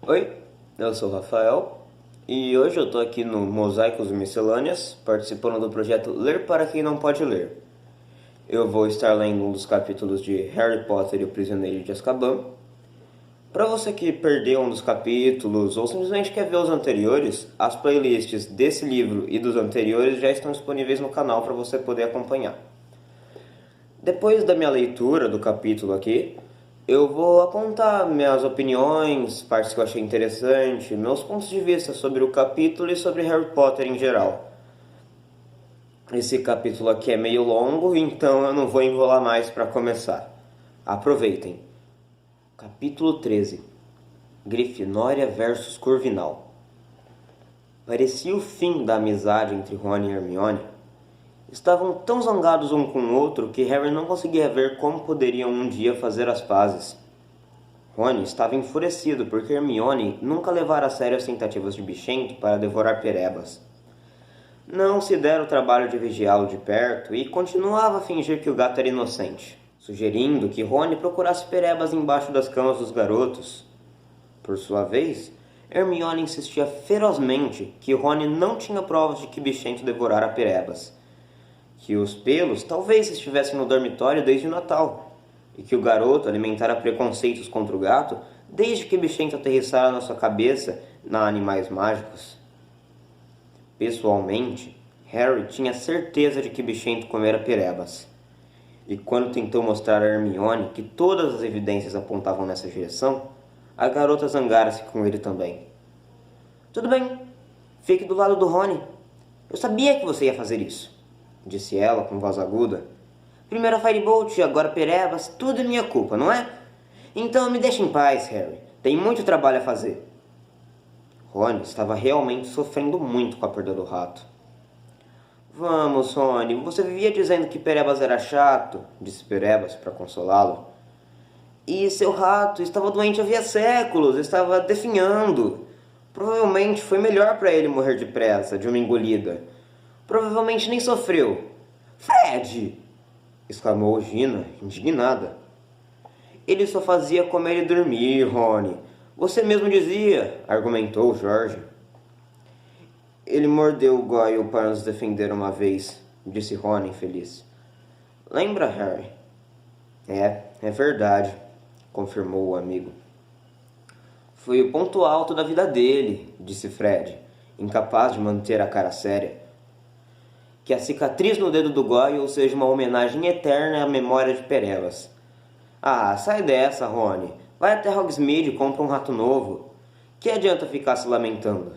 Oi, eu sou o Rafael e hoje eu tô aqui no Mosaicos e Miscelâneas, participando do projeto Ler para Quem Não Pode Ler. Eu vou estar lendo um dos capítulos de Harry Potter e o Prisioneiro de Azkaban. Para você que perdeu um dos capítulos ou simplesmente quer ver os anteriores, as playlists desse livro e dos anteriores já estão disponíveis no canal para você poder acompanhar. Depois da minha leitura do capítulo aqui, eu vou apontar minhas opiniões, partes que eu achei interessante, meus pontos de vista sobre o capítulo e sobre Harry Potter em geral. Esse capítulo aqui é meio longo, então eu não vou enrolar mais para começar. Aproveitem. Capítulo 13. Grifinória versus Corvinal. Parecia o fim da amizade entre Rony e Hermione. Estavam tão zangados um com o outro que Harry não conseguia ver como poderiam um dia fazer as pazes. Rony estava enfurecido porque Hermione nunca levara a sério as tentativas de Bichento para devorar Perebas. Não se dera o trabalho de vigiá-lo de perto e continuava a fingir que o gato era inocente, sugerindo que Rony procurasse Perebas embaixo das camas dos garotos. Por sua vez, Hermione insistia ferozmente que Rony não tinha provas de que Bichento devorara Perebas, que os pelos talvez estivessem no dormitório desde o Natal, e que o garoto alimentara preconceitos contra o gato desde que Bichento aterrissara na sua cabeça na Animais Mágicos. Pessoalmente, Harry tinha certeza de que Bichento comera Perebas, e quando tentou mostrar a Hermione que todas as evidências apontavam nessa direção, a garota zangara-se com ele também. "Tudo bem, fique do lado do Rony. Eu sabia que você ia fazer isso", disse ela com voz aguda. "Primeiro a Firebolt e agora Perebas, tudo é minha culpa, não é? Então me deixe em paz, Harry. Tem muito trabalho a fazer." Rony estava realmente sofrendo muito com a perda do rato. "Vamos, Rony, você vivia dizendo que Perebas era chato", disse Perebas para consolá-lo. "E seu rato estava doente havia séculos, estava definhando. Provavelmente foi melhor para ele morrer depressa, de uma engolida. Provavelmente nem sofreu." "Fred!" exclamou Gina, indignada. "Ele só fazia comer e dormir, Rony. Você mesmo dizia", argumentou George. "Ele mordeu o Goyle para nos defender uma vez", disse Rony infeliz. "Lembra, Harry?" É verdade", confirmou o amigo. "Foi o ponto alto da vida dele", disse Fred, incapaz de manter a cara séria. "Que a cicatriz no dedo do Goyle seja uma homenagem eterna à memória de Perebas." "Ah, sai dessa, Rony. Vai até Hogsmeade e compra um rato novo. Que adianta ficar se lamentando?"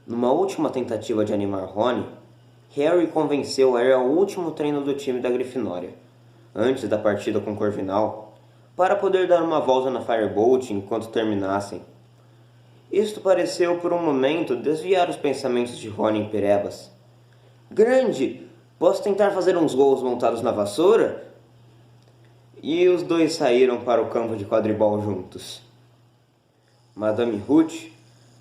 Numa última tentativa de animar Rony, Harry convenceu a ir ao último treino do time da Grifinória, antes da partida com Corvinal, para poder dar uma volta na Firebolt enquanto terminassem. Isto pareceu por um momento desviar os pensamentos de Rony em Perebas. "Grande! Posso tentar fazer uns gols montados na vassoura?" E os dois saíram para o campo de quadribol juntos. Madame Hooch,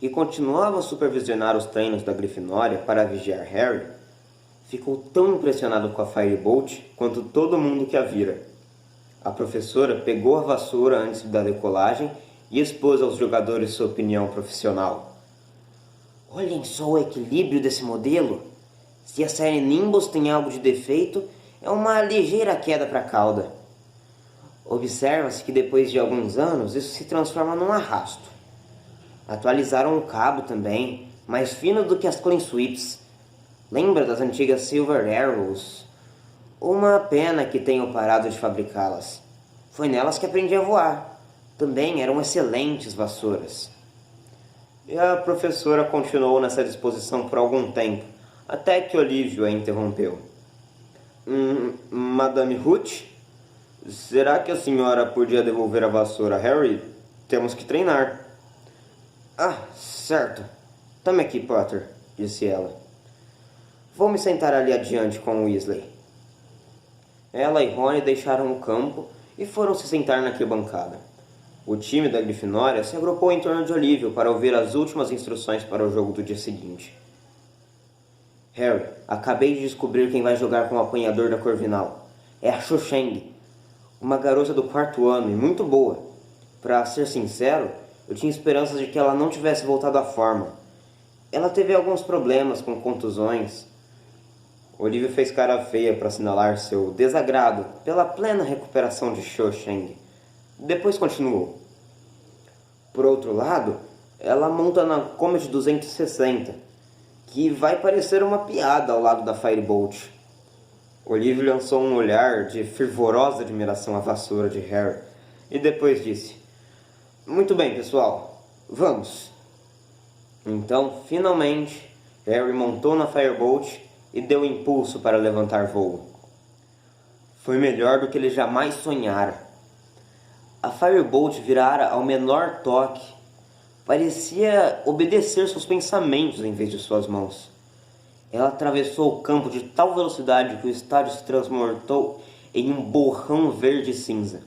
que continuava a supervisionar os treinos da Grifinória para vigiar Harry, ficou tão impressionado com a Firebolt quanto todo mundo que a vira. A professora pegou a vassoura antes da decolagem e expôs aos jogadores sua opinião profissional. "Olhem só o equilíbrio desse modelo. Se a série Nimbus tem algo de defeito, é uma ligeira queda para a cauda. Observa-se que depois de alguns anos isso se transforma num arrasto. Atualizaram o cabo também, mais fino do que as Clean Sweeps. Lembra das antigas Silver Arrows? Uma pena que tenham parado de fabricá-las. Foi nelas que aprendi a voar. Também eram excelentes vassouras." E a professora continuou nessa disposição por algum tempo, até que Olívio a interrompeu. Madame Hooch? Será que a senhora podia devolver a vassoura a Harry? Temos que treinar." "Ah, certo. Tome aqui, Potter", disse ela. "Vou me sentar ali adiante com Weasley." Ela e Rony deixaram o campo e foram se sentar na arquibancada. O time da Grifinória se agrupou em torno de Olívio para ouvir as últimas instruções para o jogo do dia seguinte. "Harry, acabei de descobrir quem vai jogar com o apanhador da Corvinal. É a Cho Chang, uma garota do 4º ano e muito boa. Para ser sincero, Eu tinha esperanças de que ela não tivesse voltado à forma. Ela teve alguns problemas com contusões. Olivia fez cara feia para assinalar seu desagrado pela plena recuperação de Xiao Sheng. Depois continuou. Por outro lado, ela monta na Comet 260, que vai parecer uma piada ao lado da Firebolt. Olivia lançou um olhar de fervorosa admiração à vassoura de Harry e depois disse: Muito bem, pessoal, vamos. Então, finalmente, Harry montou na Firebolt e deu impulso para levantar voo. Foi melhor do que ele jamais sonhara. A Firebolt virara ao menor toque. Parecia obedecer seus pensamentos em vez de suas mãos. Ela atravessou o campo de tal velocidade que o estádio se transformou em um borrão verde cinza.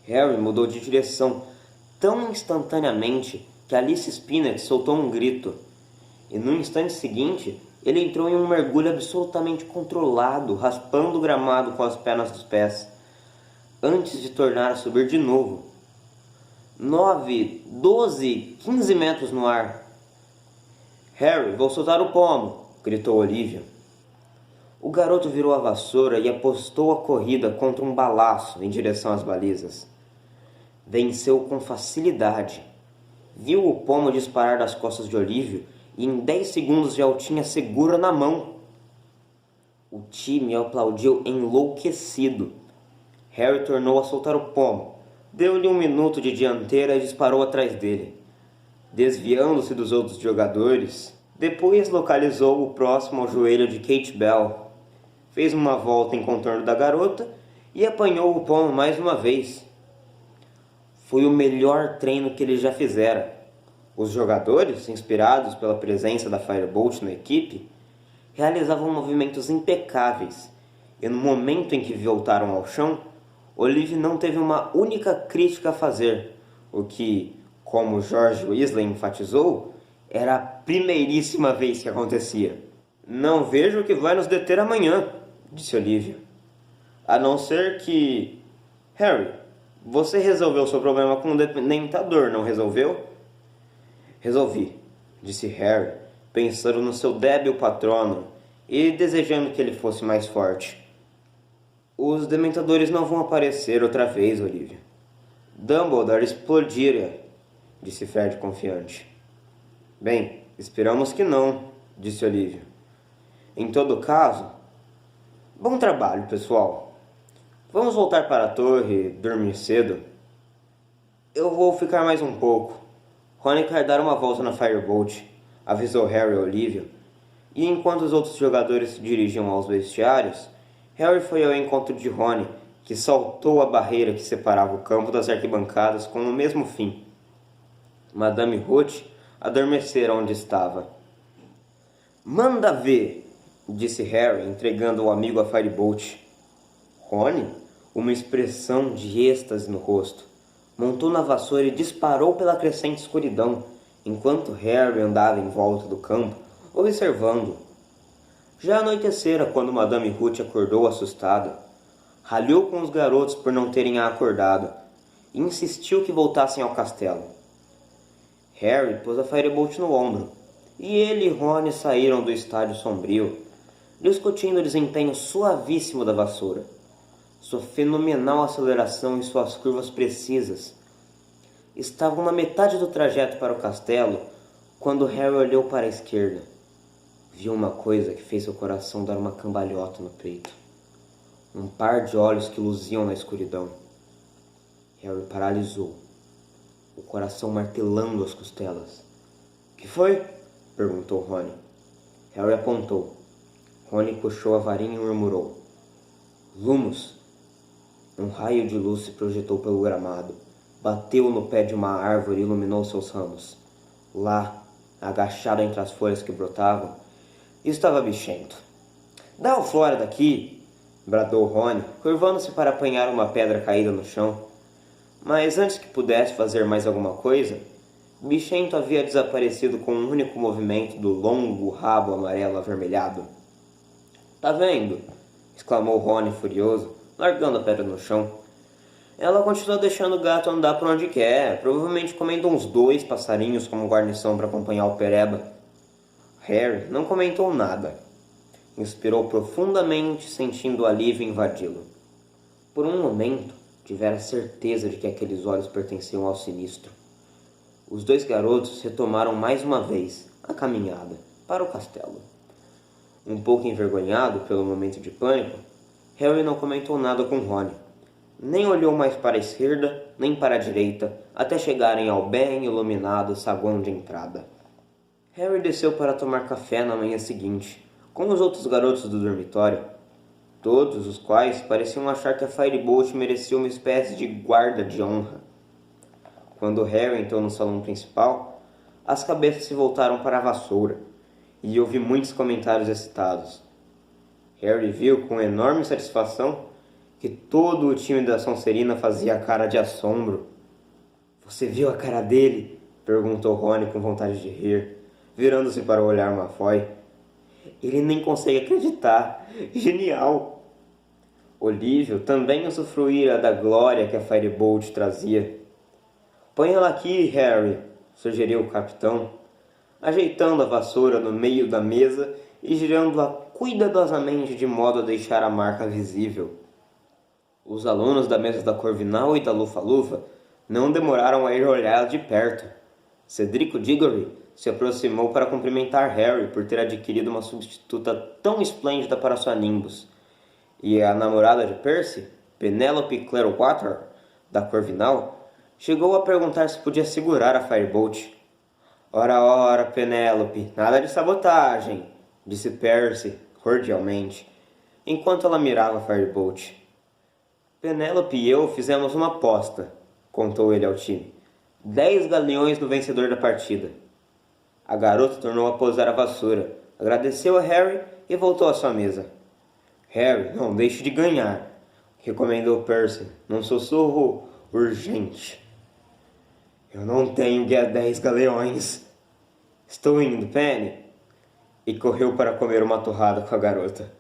Harry mudou de direção tão instantaneamente que Alice Spinnet soltou um grito. E no instante seguinte, ele entrou em um mergulho absolutamente controlado, raspando o gramado com as pernas dos pés, antes de tornar a subir de novo. 9, 12, 15 metros no ar. Harry, vou soltar o pomo, gritou Olivia. O garoto virou a vassoura e apostou a corrida contra um balaço em direção às balizas. Venceu com facilidade. Viu o pomo disparar das costas de Olivia e em 10 segundos já o tinha segura na mão. O time aplaudiu enlouquecido. Harry tornou a soltar o pomo. Deu-lhe 1 minuto de dianteira e disparou atrás dele, desviando-se dos outros jogadores. Depois localizou o próximo ao joelho de Kate Bell. Fez uma volta em contorno da garota e apanhou o pomo mais uma vez. Foi o melhor treino que ele já fizera. Os jogadores, inspirados pela presença da Firebolt na equipe, realizavam movimentos impecáveis, e no momento em que voltaram ao chão, Olivia não teve uma única crítica a fazer, o que, como George Weasley enfatizou, era a primeiríssima vez que acontecia. Não vejo o que vai nos deter amanhã, disse Olivia. A não ser que... Harry, você resolveu seu problema com o dementador, não resolveu? Resolvi, disse Harry, pensando no seu débil patrono e desejando que ele fosse mais forte. Os dementadores não vão aparecer outra vez, Olivia. Dumbledore explodira, disse Fred confiante. Bem, esperamos que não, disse Olivia. Em todo caso, bom trabalho, pessoal. Vamos voltar para a torre e dormir cedo. Eu vou ficar mais um pouco. Rony quer dar uma volta na Firebolt, avisou Harry e Olivia. E enquanto os outros jogadores se dirigiam aos vestiários, Harry foi ao encontro de Rony, que saltou a barreira que separava o campo das arquibancadas com o mesmo fim. Madame Ruth adormecera onde estava. Manda ver, disse Harry, entregando ao amigo a Firebolt. Rony, uma expressão de êxtase no rosto, montou na vassoura e disparou pela crescente escuridão, enquanto Harry andava em volta do campo, observando. Já anoitecera quando Madame Ruth acordou assustada. Ralhou com os garotos por não terem a acordado e insistiu que voltassem ao castelo. Harry pôs a Firebolt no ombro e ele e Rony saíram do estádio sombrio, discutindo o desempenho suavíssimo da vassoura, sua fenomenal aceleração e suas curvas precisas. Estavam na metade do trajeto para o castelo quando Harry olhou para a esquerda. Viu uma coisa que fez seu coração dar uma cambalhota no peito. Um par de olhos que luziam na escuridão. Harry paralisou, o coração martelando as costelas. — Que foi? Perguntou Rony. Harry apontou. Rony puxou a varinha e murmurou. — Lumos! Um raio de luz se projetou pelo gramado, bateu no pé de uma árvore e iluminou seus ramos. Lá, agachado entre as folhas que brotavam, estava Bichento. — Dá-o fora daqui! Bradou Rony, curvando-se para apanhar uma pedra caída no chão. Mas antes que pudesse fazer mais alguma coisa, Bichento havia desaparecido com um único movimento do longo rabo amarelo avermelhado. — Tá vendo? Exclamou Rony furioso, largando a pedra no chão. Ela continua deixando o gato andar por onde quer, provavelmente comendo uns 2 passarinhos como guarnição para acompanhar o Pereba. Harry não comentou nada. Inspirou profundamente, sentindo o alívio invadi-lo. Por um momento, tivera certeza de que aqueles olhos pertenciam ao sinistro. Os 2 garotos retomaram mais uma vez a caminhada para o castelo. Um pouco envergonhado pelo momento de pânico, Harry não comentou nada com Rony. Nem olhou mais para a esquerda, nem para a direita, até chegarem ao bem iluminado saguão de entrada. Harry desceu para tomar café na manhã seguinte, com os outros garotos do dormitório, todos os quais pareciam achar que a Firebolt merecia uma espécie de guarda de honra. Quando Harry entrou no salão principal, as cabeças se voltaram para a vassoura, e ouvi muitos comentários excitados. Harry viu com enorme satisfação que todo o time da Sonserina fazia a cara de assombro. "Você viu a cara dele?" perguntou Rony com vontade de rir, virando-se para olhar Malfoy. "Ele nem consegue acreditar. Genial!" Olívio também usufruíra da glória que a Firebolt trazia. "Põe ela aqui, Harry", sugeriu o capitão, ajeitando a vassoura no meio da mesa e girando-a cuidadosamente de modo a deixar a marca visível. Os alunos da mesa da Corvinal e da Lufa-Lufa não demoraram a ir olhá-la de perto. Cedrico Diggory se aproximou para cumprimentar Harry por ter adquirido uma substituta tão esplêndida para sua Nimbus. E a namorada de Percy, Penelope Clearwater, da Corvinal, chegou a perguntar se podia segurar a Firebolt. "Ora, ora, Penelope, nada de sabotagem", disse Percy cordialmente, enquanto ela mirava a Firebolt. "Penelope e eu fizemos uma aposta", contou ele ao time. 10 galeões no vencedor da partida. A garota tornou a pousar a vassoura, agradeceu a Harry e voltou à sua mesa. "Harry, não deixe de ganhar", recomendou Percy, num sussurro urgente. "Eu não tenho 10 galeões. Estou indo, Penny." E correu para comer uma torrada com a garota.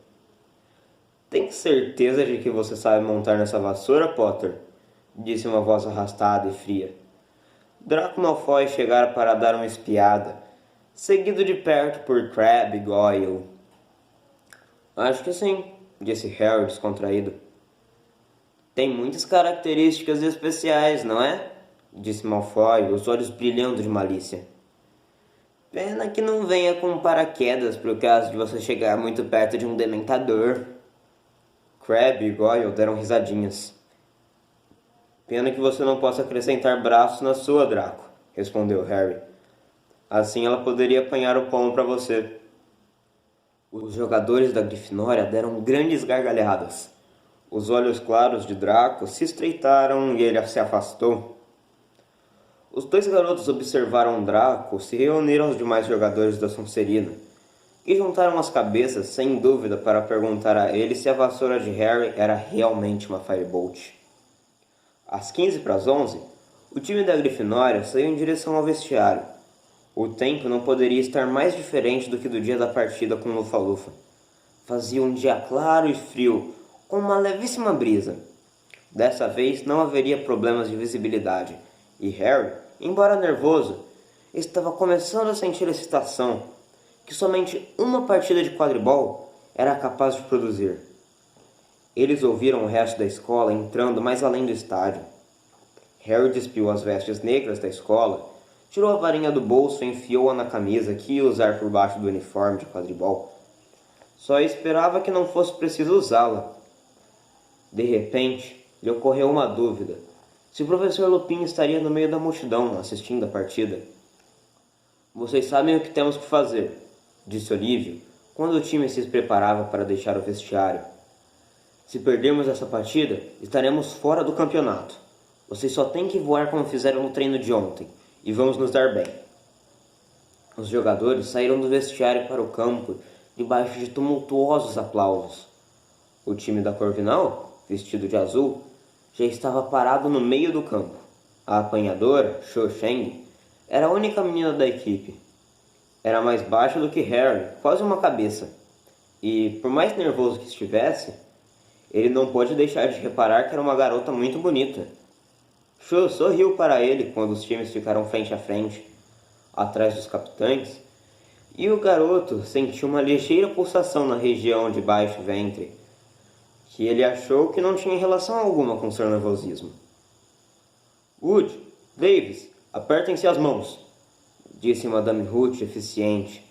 "Tem certeza de que você sabe montar nessa vassoura, Potter?" disse uma voz arrastada e fria. Draco Malfoy chegara para dar uma espiada, seguido de perto por Crabbe e Goyle. "Acho que sim", disse Harry descontraído. "Tem muitas características especiais, não é?" disse Malfoy, os olhos brilhando de malícia. "Pena que não venha com paraquedas por caso de você chegar muito perto de um dementador." Crabbe e Goyle deram risadinhas. "Pena que você não possa acrescentar braços na sua, Draco", respondeu Harry. "Assim ela poderia apanhar o pomo para você." Os jogadores da Grifinória deram grandes gargalhadas. Os olhos claros de Draco se estreitaram e ele se afastou. Os 2 garotos observaram Draco se reunir aos demais jogadores da Sonserina e juntaram as cabeças, sem dúvida, para perguntar a ele se a vassoura de Harry era realmente uma Firebolt. Às 15 para as 11, o time da Grifinória saiu em direção ao vestiário. O tempo não poderia estar mais diferente do que do dia da partida com Lufa-Lufa. Fazia um dia claro e frio, com uma levíssima brisa. Dessa vez não haveria problemas de visibilidade, e Harry, embora nervoso, estava começando a sentir a excitação que somente uma partida de quadribol era capaz de produzir. Eles ouviram o resto da escola entrando mais além do estádio. Harry despiu as vestes negras da escola, tirou a varinha do bolso e enfiou-a na camisa que ia usar por baixo do uniforme de quadribol. Só esperava que não fosse preciso usá-la. De repente, lhe ocorreu uma dúvida: se o professor Lupin estaria no meio da multidão assistindo a partida. "Vocês sabem o que temos que fazer", disse Olívio, quando o time se preparava para deixar o vestiário. "Se perdermos essa partida, estaremos fora do campeonato. Vocês só têm que voar como fizeram no treino de ontem, e vamos nos dar bem." Os jogadores saíram do vestiário para o campo, debaixo de tumultuosos aplausos. O time da Corvinal, vestido de azul, já estava parado no meio do campo. A apanhadora, Cho Chang, era a única menina da equipe. Era mais baixa do que Harry, quase uma cabeça, e, por mais nervoso que estivesse, Ele não pôde deixar de reparar que era uma garota muito bonita. Cho sorriu para ele quando os times ficaram frente a frente, atrás dos capitães, e o garoto sentiu uma ligeira pulsação na região de baixo ventre, que ele achou que não tinha relação alguma com seu nervosismo. Wood, Davis, apertem-se as mãos, disse Madame Ruth, eficiente,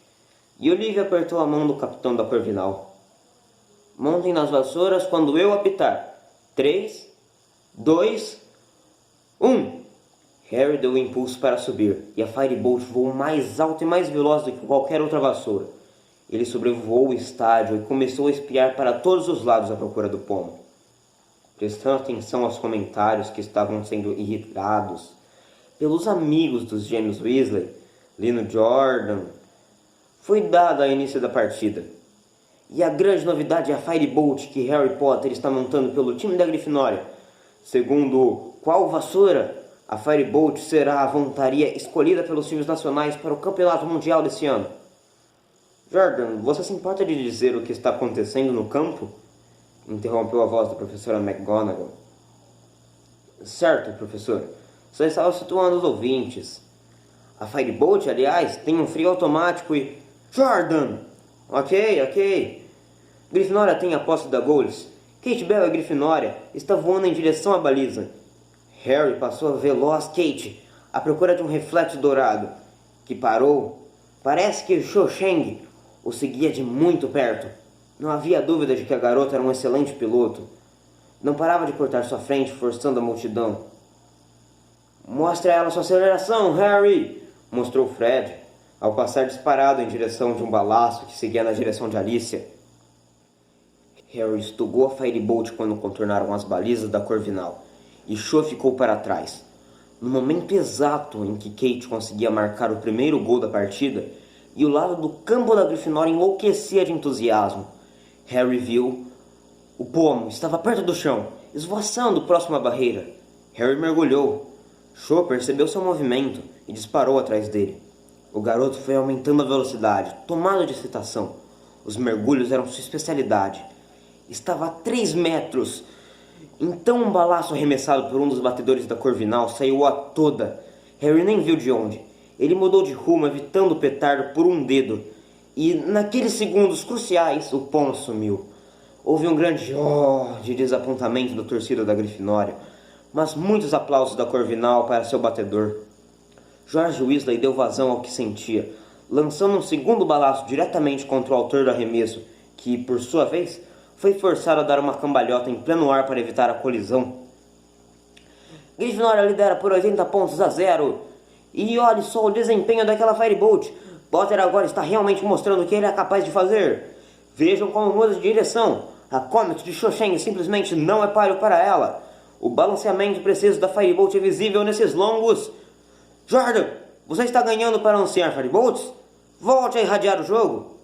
e Olivia apertou a mão do capitão da Corvinal. Montem nas vassouras quando eu apitar. 3, 2, 1. Harry deu o impulso para subir, e a Firebolt voou mais alto e mais veloz do que qualquer outra vassoura. Ele sobrevoou o estádio e começou a espiar para todos os lados à procura do pomo. Prestando atenção aos comentários que estavam sendo irritados pelos amigos dos gêmeos Weasley, Lino Jordan, foi dada a início da partida. E a grande novidade é a Firebolt que Harry Potter está montando pelo time da Grifinória. Segundo qual vassoura, a Firebolt será a montaria escolhida pelos times nacionais para o Campeonato Mundial desse ano. Jordan, você se importa de dizer o que está acontecendo no campo? Interrompeu a voz da professora McGonagall. Certo, professor. Só estava situando os ouvintes. A Firebolt, aliás, tem um frio automático e... Jordan! Ok. Grifinória tem a posse da Goles. Kate Bell e Grifinória está voando em direção à baliza. Harry passou a veloz Kate à procura de um reflexo dourado, que parou. Parece que Cho Chang o seguia de muito perto. Não havia dúvida de que a garota era um excelente piloto. Não parava de cortar sua frente, forçando a multidão. Mostre a ela sua aceleração, Harry! Mostrou Fred, ao passar disparado em direção de um balaço que seguia na direção de Alicia. Harry estugou a Firebolt quando contornaram as balizas da Corvinal, e Cho ficou para trás. No momento exato em que Kate conseguia marcar o primeiro gol da partida, e o lado do campo da Grifinória enlouquecia de entusiasmo, Harry viu... O pomo estava perto do chão, esvoaçando próximo à barreira. Harry mergulhou. Cho percebeu seu movimento e disparou atrás dele. O garoto foi aumentando a velocidade, tomado de excitação. Os mergulhos eram sua especialidade. Estava a 3 metros. Então um balaço arremessado por um dos batedores da Corvinal saiu a toda. Harry nem viu de onde. Ele mudou de rumo, evitando o petardo por um dedo. E naqueles segundos cruciais, o pomo sumiu. Houve um grande de desapontamento da torcida da Grifinória, mas muitos aplausos da Corvinal para seu batedor. George Weasley deu vazão ao que sentia, lançando um segundo balaço diretamente contra o autor do arremesso, que, por sua vez, foi forçado a dar uma cambalhota em pleno ar para evitar a colisão. Grifinória lidera por 80 pontos a 0. E olhe só o desempenho daquela Firebolt. Potter agora está realmente mostrando o que ele é capaz de fazer. Vejam como muda de direção. A Comet de Cho Chang simplesmente não é páreo para ela. O balanceamento preciso da Firebolt é visível nesses longos. Jordan, você está ganhando para anunciar Firebolts? Volte a irradiar o jogo.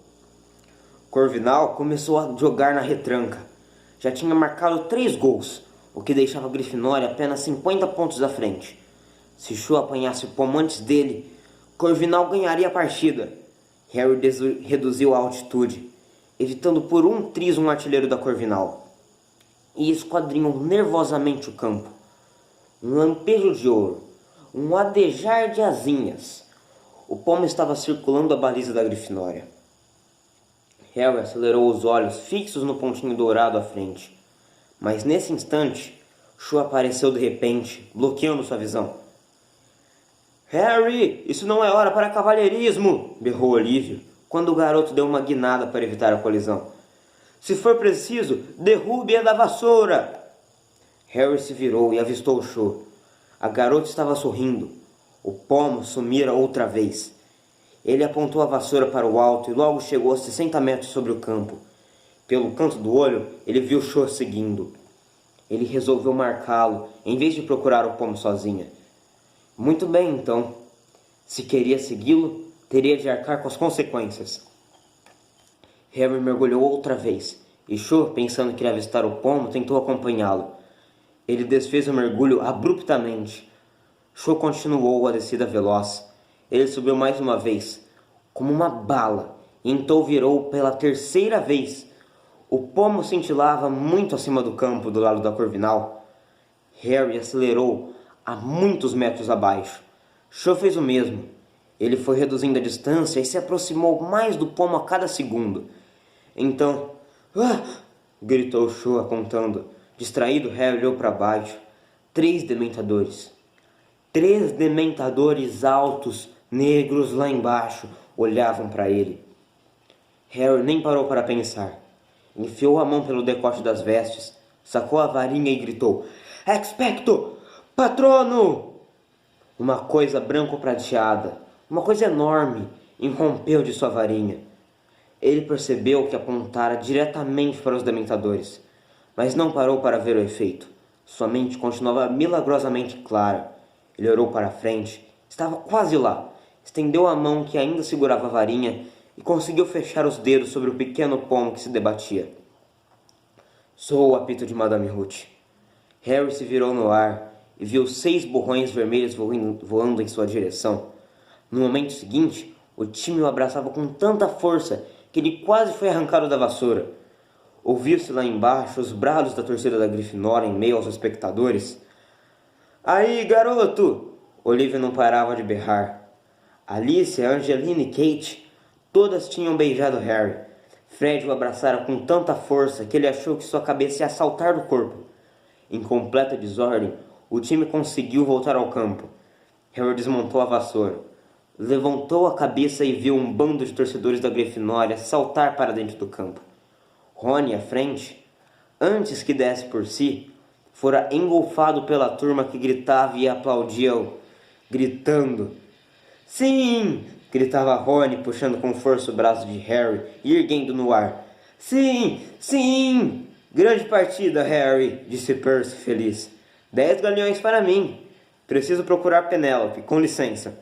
Corvinal começou a jogar na retranca. Já tinha marcado 3 gols, o que deixava a Grifinória apenas 50 pontos à frente. Se Cho apanhasse o pomo antes dele, Corvinal ganharia a partida. Harry reduziu a altitude, evitando por um triz um artilheiro da Corvinal, e esquadrinhou nervosamente o campo. Um lampejo de ouro, um adejar de asinhas. O pomo estava circulando a baliza da Grifinória. Harry acelerou os olhos fixos no pontinho dourado à frente. Mas nesse instante, Cho apareceu de repente, bloqueando sua visão. Harry, isso não é hora para cavalheirismo! Berrou Olivia, quando o garoto deu uma guinada para evitar a colisão. Se for preciso, derrube-a da vassoura! Harry se virou e avistou Cho. A garota estava sorrindo. O pomo sumira outra vez. Ele apontou a vassoura para o alto e logo chegou a 60 metros sobre o campo. Pelo canto do olho, ele viu Cho seguindo. Ele resolveu marcá-lo, em vez de procurar o pomo sozinha. Muito bem, então. Se queria segui-lo, teria de arcar com as consequências. Harry mergulhou outra vez, e Cho, pensando que iria avistar o pomo, tentou acompanhá-lo. Ele desfez o mergulho abruptamente. Cho continuou a descida veloz. Ele subiu mais uma vez, como uma bala, e então virou pela terceira vez. O pomo cintilava muito acima do campo do lado da Corvinal. Harry acelerou a muitos metros abaixo. Cho fez o mesmo. Ele foi reduzindo a distância e se aproximou mais do pomo a cada segundo. Então... "Ah!" gritou Cho apontando. Distraído, Harry olhou para baixo. 3 dementadores. 3 dementadores altos, negros lá embaixo, olhavam para ele. Harry nem parou para pensar. Enfiou a mão pelo decote das vestes, sacou a varinha e gritou: "Expecto Patrono!" Uma coisa branco-prateada, uma coisa enorme, irrompeu de sua varinha. Ele percebeu que apontara diretamente para os dementadores, mas não parou para ver o efeito. Sua mente continuava milagrosamente clara. Ele olhou para a frente. Estava quase lá. Estendeu a mão que ainda segurava a varinha e conseguiu fechar os dedos sobre o pequeno pomo que se debatia. Soou o apito de Madame Ruth. Harry se virou no ar e viu 6 borrões vermelhos voando em sua direção. No momento seguinte, o time o abraçava com tanta força que ele quase foi arrancado da vassoura. Ouviu-se lá embaixo os brados da torcida da Grifinória em meio aos espectadores. "Aí, garoto!" Olivia não parava de berrar. Alice, Angelina e Kate, todas tinham beijado Harry. Fred o abraçara com tanta força que ele achou que sua cabeça ia saltar do corpo. Em completa desordem, o time conseguiu voltar ao campo. Harry desmontou a vassoura. Levantou a cabeça e viu um bando de torcedores da Grifinória saltar para dentro do campo. Rony, à frente, antes que desse por si, fora engolfado pela turma que gritava e aplaudia, gritando. "Sim!" gritava Rony, puxando com força o braço de Harry e erguendo no ar. "Sim! Sim! Grande partida, Harry!" disse Percy feliz. 10 galeões para mim. Preciso procurar Penélope, com licença."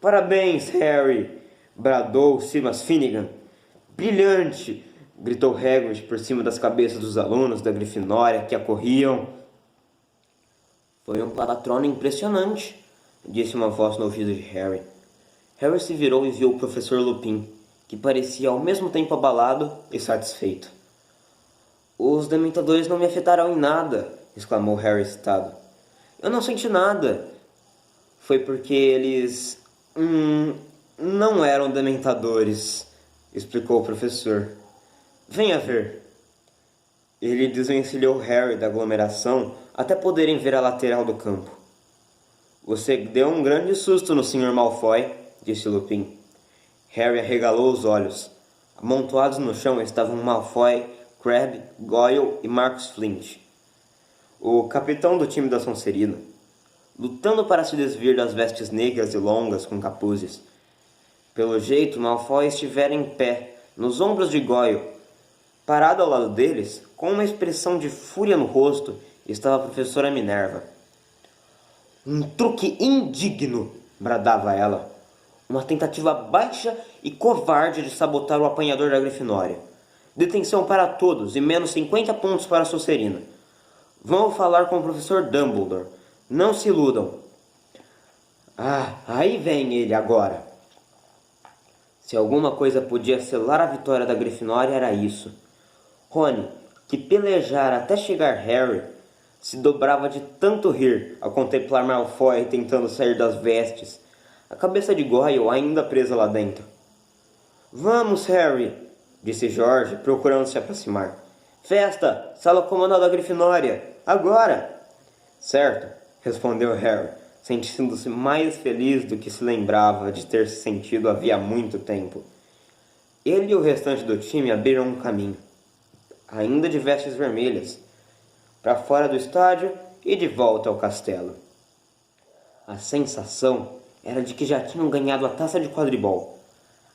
"Parabéns, Harry!" bradou Simas Finnegan. "Brilhante!" gritou Hagrid por cima das cabeças dos alunos da Grifinória que acorriam. "Foi um palatrono impressionante", disse uma voz no ouvido de Harry. Harry se virou e viu o professor Lupin, que parecia ao mesmo tempo abalado e satisfeito. "Os dementadores não me afetaram em nada", exclamou Harry excitado. "Eu não senti nada." "Foi porque eles... não eram dementadores", explicou o professor. "Venha ver." Ele desvencilhou Harry da aglomeração até poderem ver a lateral do campo. "Você deu um grande susto no Sr. Malfoy", disse Lupin. Harry arregalou os olhos. Amontoados no chão estavam Malfoy, Crabbe, Goyle e Marcus Flint, o capitão do time da Sonserina, lutando para se desvir das vestes negras e longas com capuzes. Pelo jeito, Malfoy estivera em pé, nos ombros de Goyle. Parado ao lado deles, com uma expressão de fúria no rosto, estava a professora Minerva. "Um truque indigno!" bradava ela. "Uma tentativa baixa e covarde de sabotar o apanhador da Grifinória. Detenção para todos e menos 50 pontos para a Sonserina. Vão falar com o professor Dumbledore. Não se iludam." "Ah, aí vem ele agora." Se alguma coisa podia selar a vitória da Grifinória era isso. Rony, que pelejara até chegar Harry, se dobrava de tanto rir ao contemplar Malfoy tentando sair das vestes, a cabeça de Goyle ainda presa lá dentro. "Vamos, Harry!" disse George, procurando se aproximar. "Festa! Sala comunal da Grifinória! Agora!" "Certo!" respondeu Harry, sentindo-se mais feliz do que se lembrava de ter se sentido havia muito tempo. Ele e o restante do time abriram um caminho, ainda de vestes vermelhas, para fora do estádio e de volta ao castelo. A sensação era de que já tinham ganhado a taça de quadribol.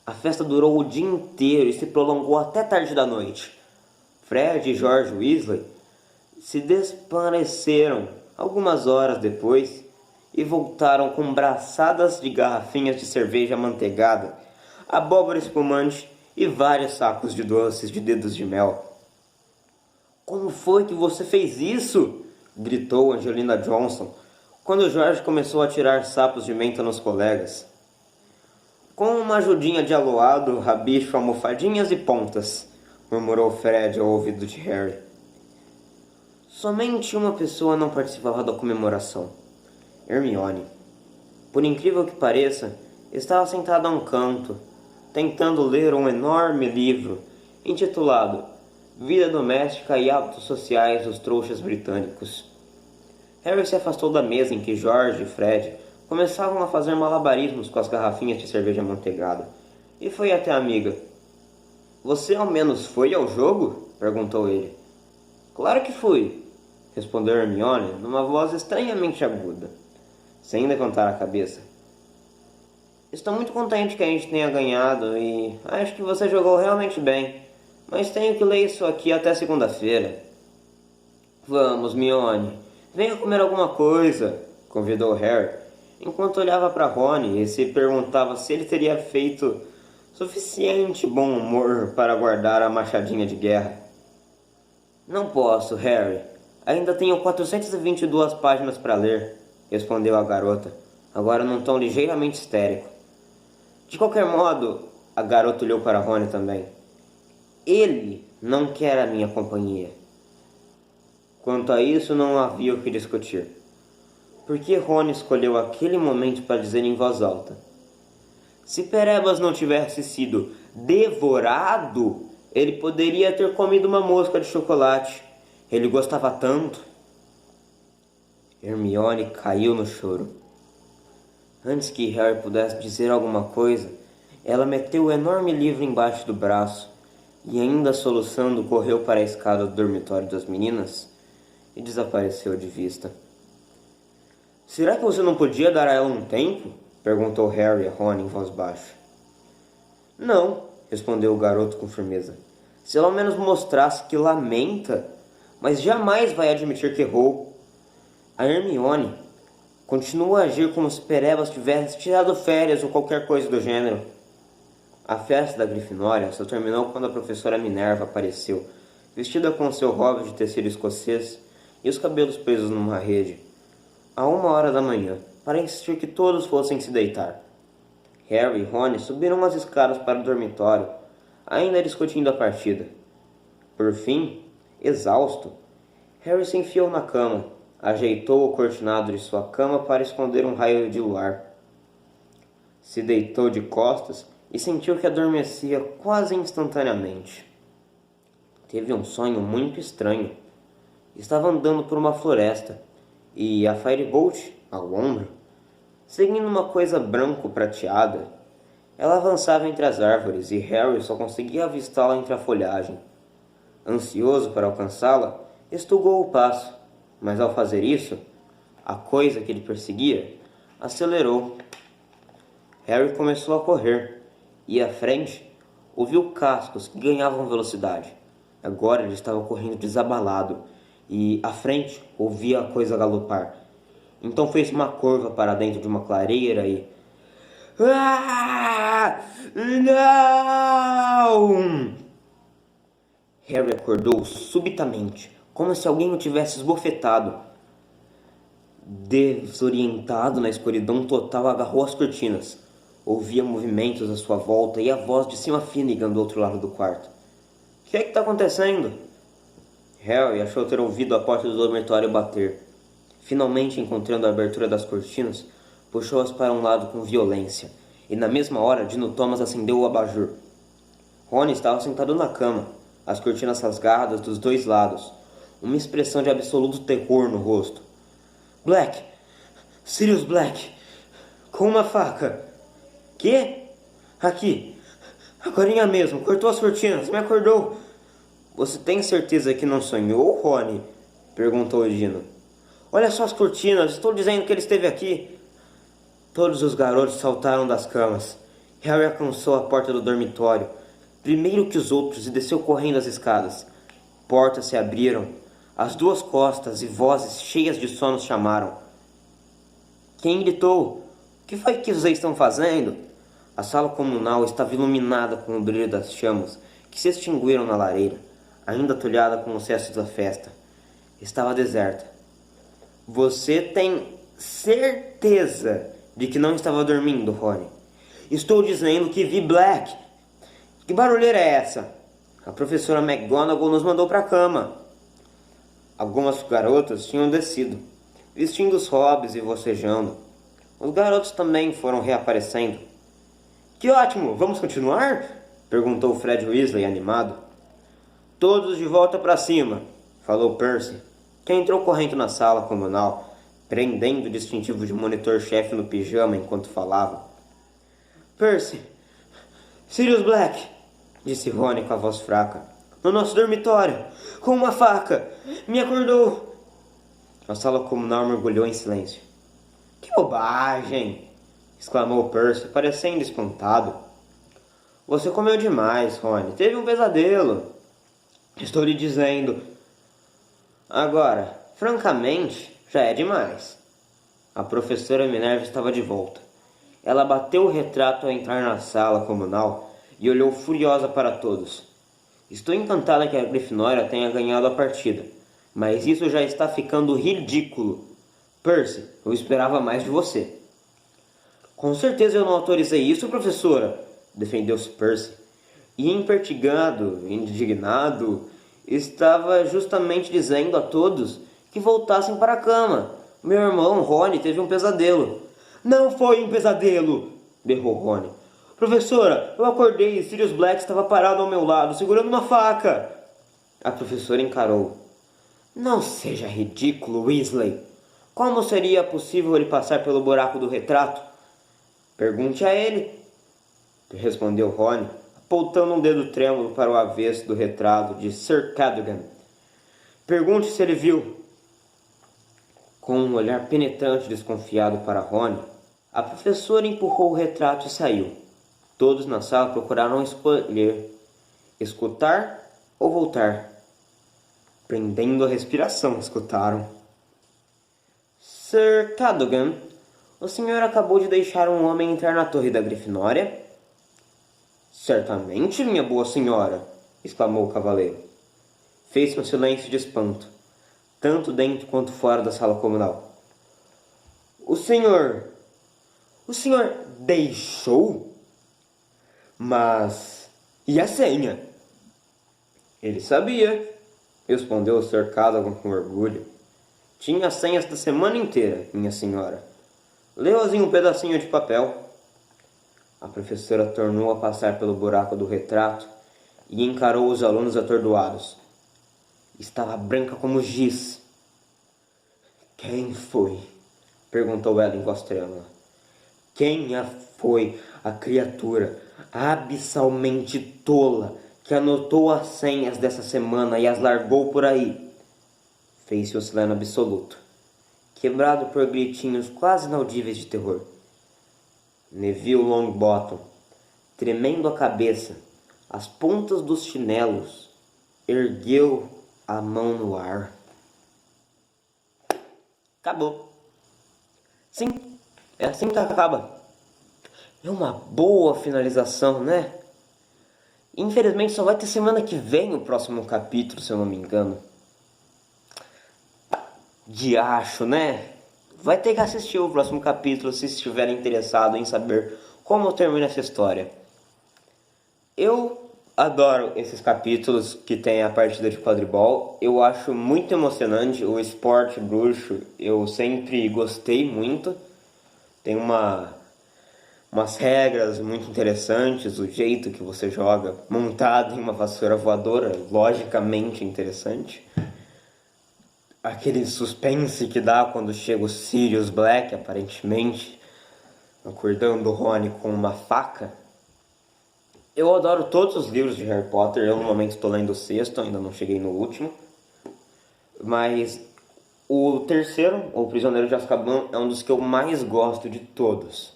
A festa durou o dia inteiro e se prolongou até tarde da noite. Fred e George Weasley se desapareceram algumas horas depois e voltaram com braçadas de garrafinhas de cerveja amanteigada, abóbora espumante e vários sacos de doces de dedos de mel. "Como foi que você fez isso?" gritou Angelina Johnson, quando George começou a tirar sapos de menta nos colegas. "Com uma ajudinha de aluado, rabicho, almofadinhas e pontas", murmurou Fred ao ouvido de Harry. Somente uma pessoa não participava da comemoração. Hermione. Por incrível que pareça, estava sentada a um canto, tentando ler um enorme livro intitulado Vida Doméstica e Hábitos Sociais dos Trouxas Britânicos. Harry se afastou da mesa em que George e Fred começavam a fazer malabarismos com as garrafinhas de cerveja amanteigada e foi até a amiga. Você ao menos foi ao jogo? Perguntou ele. Claro que fui, respondeu Hermione numa voz estranhamente aguda, sem levantar a cabeça. Estou muito contente que a gente tenha ganhado e acho que você jogou realmente bem, mas tenho que ler isso aqui até segunda-feira. Vamos, Mione, venha comer alguma coisa, convidou Harry, enquanto olhava para Rony e se perguntava se ele teria feito suficiente bom humor para guardar a machadinha de guerra. Não posso, Harry. Ainda tenho 422 páginas para ler, respondeu a garota, agora num tom ligeiramente histérico. De qualquer modo, a garota olhou para Rony também. Ele não quer a minha companhia. Quanto a isso, não havia o que discutir. Por que Rony escolheu aquele momento para dizer em voz alta? Se Perebas não tivesse sido devorado, ele poderia ter comido uma mosca de chocolate. Ele gostava tanto. Hermione caiu no choro. Antes que Harry pudesse dizer alguma coisa, ela meteu o enorme livro embaixo do braço e, ainda soluçando, correu para a escada do dormitório das meninas e desapareceu de vista. Será que você não podia dar a ela um tempo? Perguntou Harry a Ron em voz baixa. Não, respondeu o garoto com firmeza. Se ela ao menos mostrasse que lamenta, mas jamais vai admitir que errou. A Hermione continua a agir como se Perebas tivesse tirado férias ou qualquer coisa do gênero. A festa da Grifinória só terminou quando a professora Minerva apareceu, vestida com seu robe de tecido escocês e os cabelos presos numa rede, a 1h da manhã, para insistir que todos fossem se deitar. Harry e Rony subiram as escadas para o dormitório, ainda discutindo a partida. Por fim, exausto, Harry se enfiou na cama, ajeitou o cortinado de sua cama para esconder um raio de luar. Se deitou de costas e sentiu que adormecia quase instantaneamente. Teve um sonho muito estranho. Estava andando por uma floresta e a Firebolt, ao ombro, seguindo uma coisa branco-prateada, ela avançava entre as árvores e Harry só conseguia avistá-la entre a folhagem. Ansioso para alcançá-la, estugou o passo, mas ao fazer isso, a coisa que ele perseguia acelerou. Harry começou a correr e à frente ouviu cascos que ganhavam velocidade. Agora ele estava correndo desabalado e à frente ouvia a coisa galopar. Então fez uma curva para dentro de uma clareira e... Ah! Não! Harry acordou subitamente, como se alguém o tivesse esbofetado. Desorientado na escuridão total, agarrou as cortinas. Ouvia movimentos à sua volta e a voz de Sima Finnegan do outro lado do quarto. O que é que está acontecendo? Harry achou ter ouvido a porta do dormitório bater. Finalmente, encontrando a abertura das cortinas, puxou-as para um lado com violência, e na mesma hora Dino Thomas acendeu o abajur. Rony estava sentado na cama, as cortinas rasgadas dos dois lados, uma expressão de absoluto terror no rosto. Black! Sirius Black! Com uma faca! Quê? Aqui! Agorinha mesmo, cortou as cortinas, me acordou! Você tem certeza que não sonhou, Rony? Perguntou Dino. Olha só as cortinas, estou dizendo que ele esteve aqui. Todos os garotos saltaram das camas. Harry alcançou a porta do dormitório, primeiro que os outros, e desceu correndo as escadas. Portas se abriram. As duas costas e vozes cheias de sono chamaram. Quem gritou? O que foi que vocês estão fazendo? A sala comunal estava iluminada com o brilho das chamas, que se extinguiram na lareira, ainda atulhada com os restos da festa. Estava deserta. Você tem certeza de que não estava dormindo, Rony? Estou dizendo que vi Black. Que barulheira é essa? A professora McGonagall nos mandou para a cama. Algumas garotas tinham descido, vestindo os hobbies e bocejando. Os garotos também foram reaparecendo. Que ótimo! Vamos continuar? Perguntou Fred Weasley animado. Todos de volta para cima, falou Percy, que entrou correndo na sala comunal, prendendo o distintivo de monitor-chefe no pijama enquanto falava. Percy, Sirius Black, disse Rony com a voz fraca, no nosso dormitório, com uma faca, me acordou. A sala comunal mergulhou em silêncio. Que bobagem! Exclamou Percy, parecendo espantado. Você comeu demais, Rony. Teve um pesadelo. Estou lhe dizendo. Agora, francamente, já é demais. A professora Minerva estava de volta. Ela bateu o retrato ao entrar na sala comunal e olhou furiosa para todos. Estou encantada que a Grifinória tenha ganhado a partida, mas isso já está ficando ridículo. Percy, eu esperava mais de você. Com certeza eu não autorizei isso, professora, defendeu-se Percy. E impertigado, indignado, estava justamente dizendo a todos que voltassem para a cama. Meu irmão Rony teve um pesadelo. Não foi um pesadelo, berrou Rony. Professora, eu acordei e Sirius Black estava parado ao meu lado, segurando uma faca. A professora encarou. Não seja ridículo, Weasley. Como seria possível ele passar pelo buraco do retrato? Pergunte a ele, respondeu Rony, apontando um dedo trêmulo para o avesso do retrato de Sir Cadogan. Pergunte se ele viu. Com um olhar penetrante e desconfiado para Rony, a professora empurrou o retrato e saiu. Todos na sala procuraram escolher, escutar ou voltar. Prendendo a respiração, escutaram. Sir Cadogan, o senhor acabou de deixar um homem entrar na torre da Grifinória? Certamente, minha boa senhora, exclamou o cavaleiro. Fez-se um silêncio de espanto, tanto dentro quanto fora da sala comunal. O senhor deixou? Mas, e a senha? Ele sabia, respondeu o Sr. Cadogan com orgulho. Tinha as senhas da semana inteira, minha senhora. Leu-as em um pedacinho de papel. A professora tornou a passar pelo buraco do retrato e encarou os alunos atordoados. Estava branca como giz. Quem foi? Perguntou ela em voz trêmula. Quem foi a criatura abissalmente tola que anotou as senhas dessa semana e as largou por aí? Fez-se o silêncio absoluto, quebrado por gritinhos quase inaudíveis de terror. Neville Longbottom, tremendo a cabeça, as pontas dos chinelos, ergueu a mão no ar. Acabou. Sim, é assim que acaba. É uma boa finalização, né? Infelizmente só vai ter semana que vem o próximo capítulo, se eu não me engano. Diacho, né? Vai ter que assistir o próximo capítulo se estiver interessado em saber como termina essa história. Eu adoro esses capítulos que tem a partida de quadribol. Eu acho muito emocionante o esporte bruxo. Eu sempre gostei muito. Tem umas regras muito interessantes. O jeito que você joga montado em uma vassoura voadora, logicamente interessante. Aquele suspense que dá quando chega o Sirius Black, aparentemente, acordando o Rony com uma faca. Eu adoro todos os livros de Harry Potter. Eu, no momento, estou lendo o sexto, ainda não cheguei no último. Mas o terceiro, O Prisioneiro de Azkaban, é um dos que eu mais gosto de todos.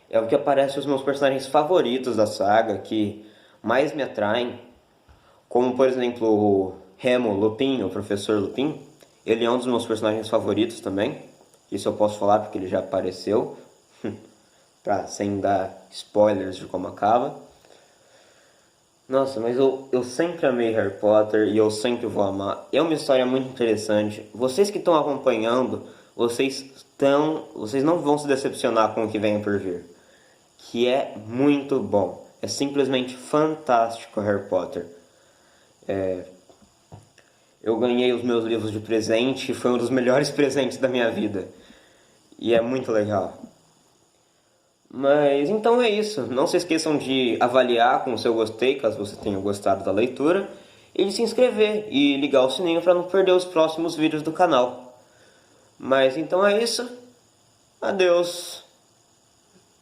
É o que aparece os meus personagens favoritos da saga, que mais me atraem. Como, por exemplo, o Remo Lupin, o Professor Lupin. Ele é um dos meus personagens favoritos também. Isso eu posso falar porque ele já apareceu. Sem dar spoilers de como acaba. Nossa, mas eu sempre amei Harry Potter e eu sempre vou amar. É uma história muito interessante. Vocês que estão acompanhando, vocês não vão se decepcionar com o que vem por vir. Que é muito bom. É simplesmente fantástico Harry Potter. Eu ganhei os meus livros de presente e foi um dos melhores presentes da minha vida. E é muito legal. Mas então é isso. Não se esqueçam de avaliar com o seu gostei, caso você tenha gostado da leitura, e de se inscrever e ligar o sininho para não perder os próximos vídeos do canal. Mas então é isso. Adeus.